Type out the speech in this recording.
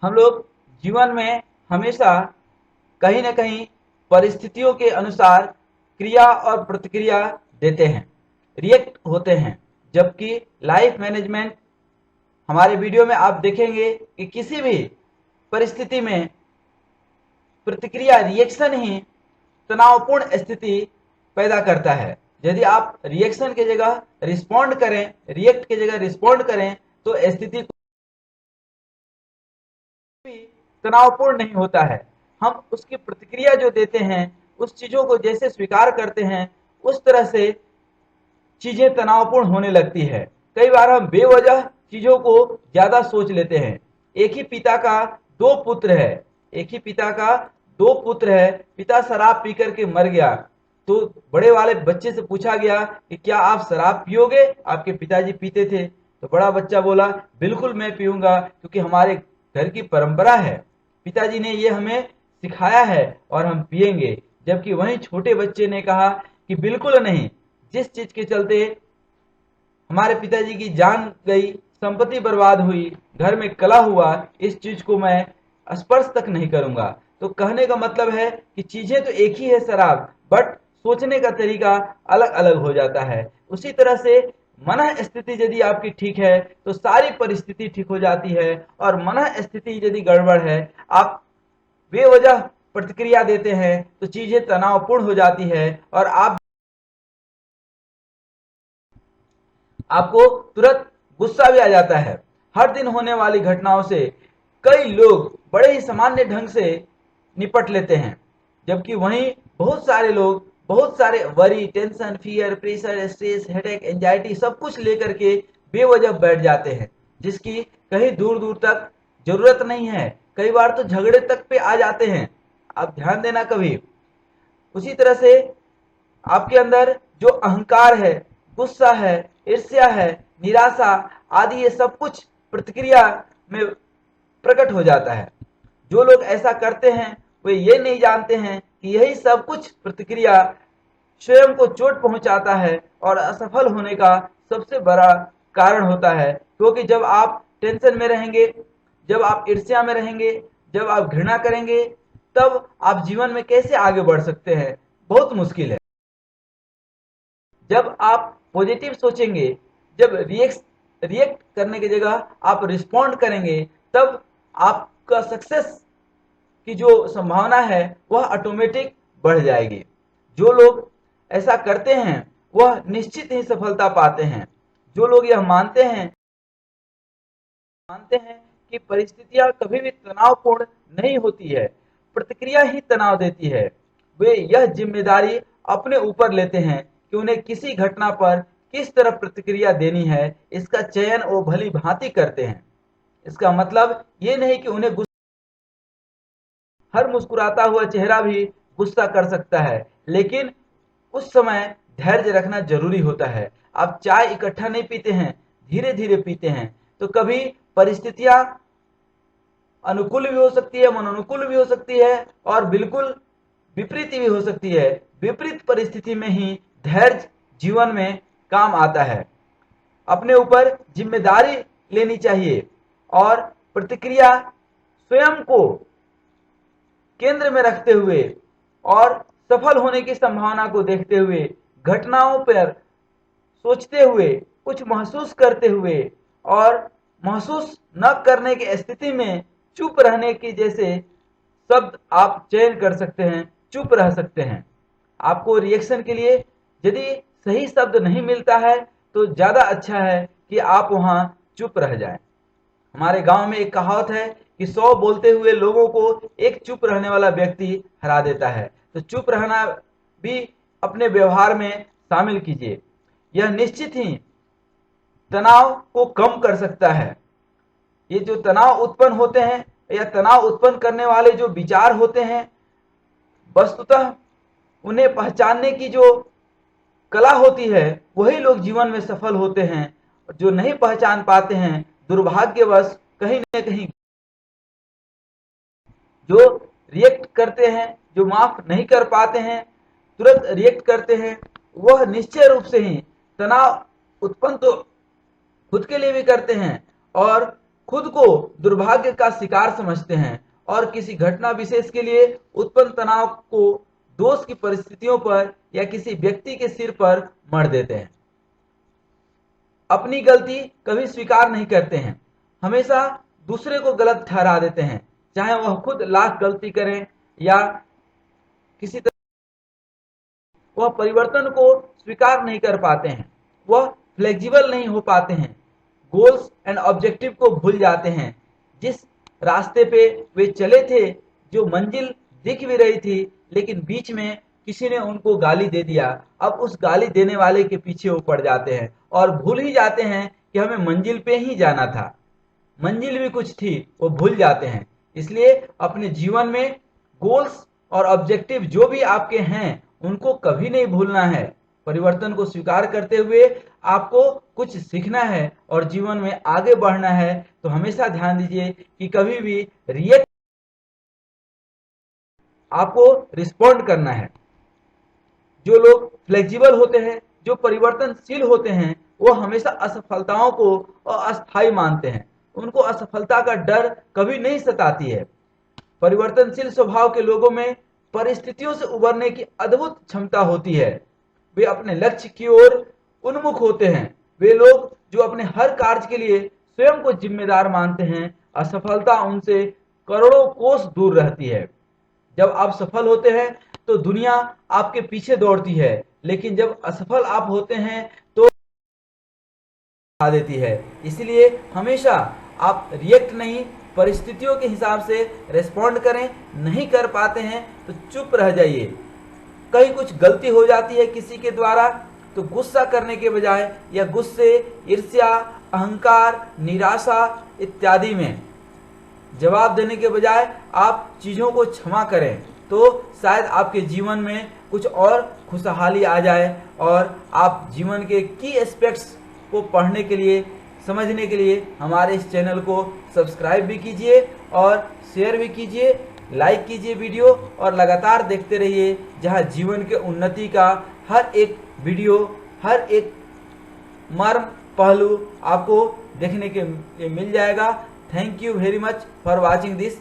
हम लोग जीवन में हमेशा कहीं न कहीं परिस्थितियों के अनुसार क्रिया और प्रतिक्रिया देते हैं, रिएक्ट होते हैं। जबकि लाइफ मैनेजमेंट, हमारे वीडियो में आप देखेंगे कि किसी भी परिस्थिति में प्रतिक्रिया, रिएक्शन ही तनावपूर्ण स्थिति पैदा करता है। यदि आप रिएक्शन की जगह रिस्पॉन्ड करें, रिएक्ट की जगह रिस्पॉन्ड करें, तो स्थिति भी तनावपूर्ण नहीं होता है। हम उसकी प्रतिक्रिया जो देते हैं, उस चीजों को जैसे स्वीकार करते हैं, उस तरह से चीजें तनावपूर्ण होने लगती है। कई बार हम बेवजह चीजों को ज्यादा सोच लेते हैं। एक ही पिता का दो पुत्र है, एक ही पिता का दो पुत्र है। पिता शराब पी करके मर गया, तो बड़े वाले बच्चे से पूछा गया कि क्या आप शराब पियोगे? आपके पिताजी पीते थे। तो बड़ा बच्चा बोला, बिल्कुल मैं पीऊंगा, क्योंकि हमारे घर की परंपरा है, पिताजी ने ये हमें सिखाया है और हम पिएंगे। जबकि वहीं छोटे बच्चे ने कहा कि बिल्कुल नहीं, जिस चीज के चलते हमारे पिताजी की जान गई, संपत्ति बर्बाद हुई, घर में कलह हुआ, इस चीज को मैं स्पर्श तक नहीं करूंगा। तो कहने का मतलब है कि चीजें तो एक ही है शराब, बट सोचने का तरीका अलग अलग हो जाता है। उसी तरह से मन स्थिति यदि आपकी ठीक है तो सारी परिस्थिति ठीक हो जाती है, और मन स्थिति यदि गड़बड़ है, आप बेवजह प्रतिक्रिया देते हैं, तो चीजें तनावपूर्ण हो जाती है और आपको तुरंत गुस्सा भी आ जाता है। हर दिन होने वाली घटनाओं से कई लोग बड़े ही सामान्य ढंग से निपट लेते हैं, जबकि वहीं बहुत सारे लोग बहुत सारे worry, tension, fear, pressure, stress, headache, anxiety सब कुछ लेकर के बेवजह बैठ जाते हैं, जिसकी कहीं दूर दूर तक जरूरत नहीं है। कई बार तो झगड़े तक पे आ जाते हैं, आप ध्यान देना कभी। उसी तरह से आपके अंदर जो अहंकार है, गुस्सा है, ईर्ष्या है, निराशा आदि, ये सब कुछ प्रतिक्रिया में प्रकट हो जाता है। जो लोग ऐसा करते हैं वे ये नहीं जानते हैं कि यही सब कुछ प्रतिक्रिया स्वयं को चोट पहुंचाता है और असफल होने का सबसे बड़ा कारण होता है। क्योंकि जब आप टेंशन में रहेंगे, जब आप ईर्ष्या में रहेंगे, जब आप घृणा करेंगे, तब आप जीवन में कैसे आगे बढ़ सकते हैं? बहुत मुश्किल है। जब आप पॉजिटिव सोचेंगे, जब रिएक्ट करने की जगह आप रिस्पॉन्ड करेंगे, तब आपका सक्सेस की जो संभावना है वह ऑटोमेटिक बढ़ जाएगी। जो लोग ऐसा करते हैं वह निश्चित ही सफलता पाते हैं। जो लोग यह मानते हैं कि परिस्थितियां कभी भी तनावपूर्ण नहीं होती है, प्रतिक्रिया ही तनाव देती है, वे यह जिम्मेदारी अपने ऊपर लेते हैं कि उन्हें किसी घटना पर किस तरह प्रतिक्रिया देनी है, इसका चयन वो भली भांति करते हैं। इसका मतलब ये नहीं कि उन्हें हर मुस्कुराता हुआ चेहरा भी गुस्सा कर सकता है, लेकिन उस समय धैर्य रखना जरूरी होता है। आप चाय इकट्ठा नहीं पीते हैं, धीरे धीरे पीते हैं। तो कभी परिस्थितियां अनुकूल भी हो सकती है, अनुकूल भी हो सकती है, और बिल्कुल विपरीत भी हो सकती है। विपरीत परिस्थिति में ही धैर्य जीवन में काम आता है। अपने ऊपर जिम्मेदारी लेनी चाहिए और प्रतिक्रिया स्वयं को केंद्र में रखते हुए और सफल होने की संभावना को देखते हुए, घटनाओं पर सोचते हुए, कुछ महसूस करते हुए, और महसूस न करने की स्थिति में चुप रहने की जैसे शब्द आप चयन कर सकते हैं, चुप रह सकते हैं। आपको रिएक्शन के लिए यदि सही शब्द नहीं मिलता है तो ज्यादा अच्छा है कि आप वहां चुप रह जाएं। हमारे गांव में एक कहावत है कि 100 बोलते हुए लोगों को एक चुप रहने वाला व्यक्ति हरा देता है। तो चुप रहना भी अपने व्यवहार में शामिल कीजिए। यह निश्चित ही तनाव को कम कर सकता है। ये जो तनाव उत्पन्न होते हैं या तनाव उत्पन्न करने वाले जो विचार होते हैं, वस्तुतः उन्हें पहचानने की जो कला होती है, वही लोग जीवन में सफल होते हैं। जो नहीं पहचान पाते हैं, दुर्भाग्यवश कहीं न कहीं जो रिएक्ट करते हैं, जो माफ नहीं कर पाते हैं, तुरंत रिएक्ट करते हैं, वह निश्चय रूप से ही तनाव उत्पन्न तो खुद के लिए भी करते हैं और खुद को दुर्भाग्य का शिकार समझते हैं और किसी घटना विशेष के लिए उत्पन्न तनाव को दोष की परिस्थितियों पर या किसी व्यक्ति के सिर पर मढ़ देते हैं। अपनी गलती कभी स्वीकार नहीं करते हैं, हमेशा दूसरे को गलत ठहरा देते हैं, चाहे वह खुद लाख गलती करें या किसी तरह। वह परिवर्तन को स्वीकार नहीं कर पाते हैं, वह फ्लेक्सिबल नहीं हो पाते हैं, गोल्स एंड ऑब्जेक्टिव को भूल जाते हैं। जिस रास्ते पे वे चले थे, जो मंजिल दिख भी रही थी, लेकिन बीच में किसी ने उनको गाली दे दिया, अब उस गाली देने वाले के पीछे वो पड़ जाते हैं और भूल ही जाते हैं कि हमें मंजिल पे ही जाना था। मंजिल भी कुछ थी, वो भूल जाते हैं। इसलिए अपने जीवन में गोल्स और ऑब्जेक्टिव जो भी आपके हैं, उनको कभी नहीं भूलना है। परिवर्तन को स्वीकार करते हुए आपको कुछ सीखना है और जीवन में आगे बढ़ना है। तो हमेशा ध्यान दीजिए कि कभी भी रिएक्ट, आपको रिस्पॉन्ड करना है। जो लोग फ्लेक्सिबल होते हैं, जो परिवर्तनशील होते हैं, वो हमेशा असफलताओं को अस्थायी मानते हैं। उनको असफलता का डर कभी नहीं सताती है। परिवर्तनशील स्वभाव के लोगों में परिस्थितियों से उबरने की अद्भुत क्षमता होती है। वे अपने लक्ष्य की ओर उन्मुख होते हैं। वे लोग जो अपने हर कार्य के लिए स्वयं को जिम्मेदार मानते हैं, असफलता उनसे करोड़ों कोस दूर रहती है। जब आप सफल होते हैं तो दुनिया आपके पीछे दौड़ती है, लेकिन जब असफल आप होते हैं तो आ देती है। इसलिए हमेशा आप रिएक्ट नहीं, परिस्थितियों के हिसाब से रिस्पॉन्ड करें। नहीं कर पाते हैं तो चुप रह जाइए। कहीं कुछ गलती हो जाती है किसी के द्वारा, तो गुस्सा करने के बजाय या गुस्से, ईर्ष्या, अहंकार, निराशा इत्यादि में जवाब देने के बजाय आप चीज़ों को क्षमा करें, तो शायद आपके जीवन में कुछ और खुशहाली आ जाए और आप जीवन के की एस्पेक्ट्स को पढ़ने के लिए, समझने के लिए हमारे इस चैनल को सब्सक्राइब भी कीजिए और शेयर भी कीजिए, लाइक कीजिए वीडियो और लगातार देखते रहिए, जहां जीवन के उन्नति का हर एक वीडियो, हर एक मर्म पहलू आपको देखने के लिए मिल जाएगा। Thank you very much for watching this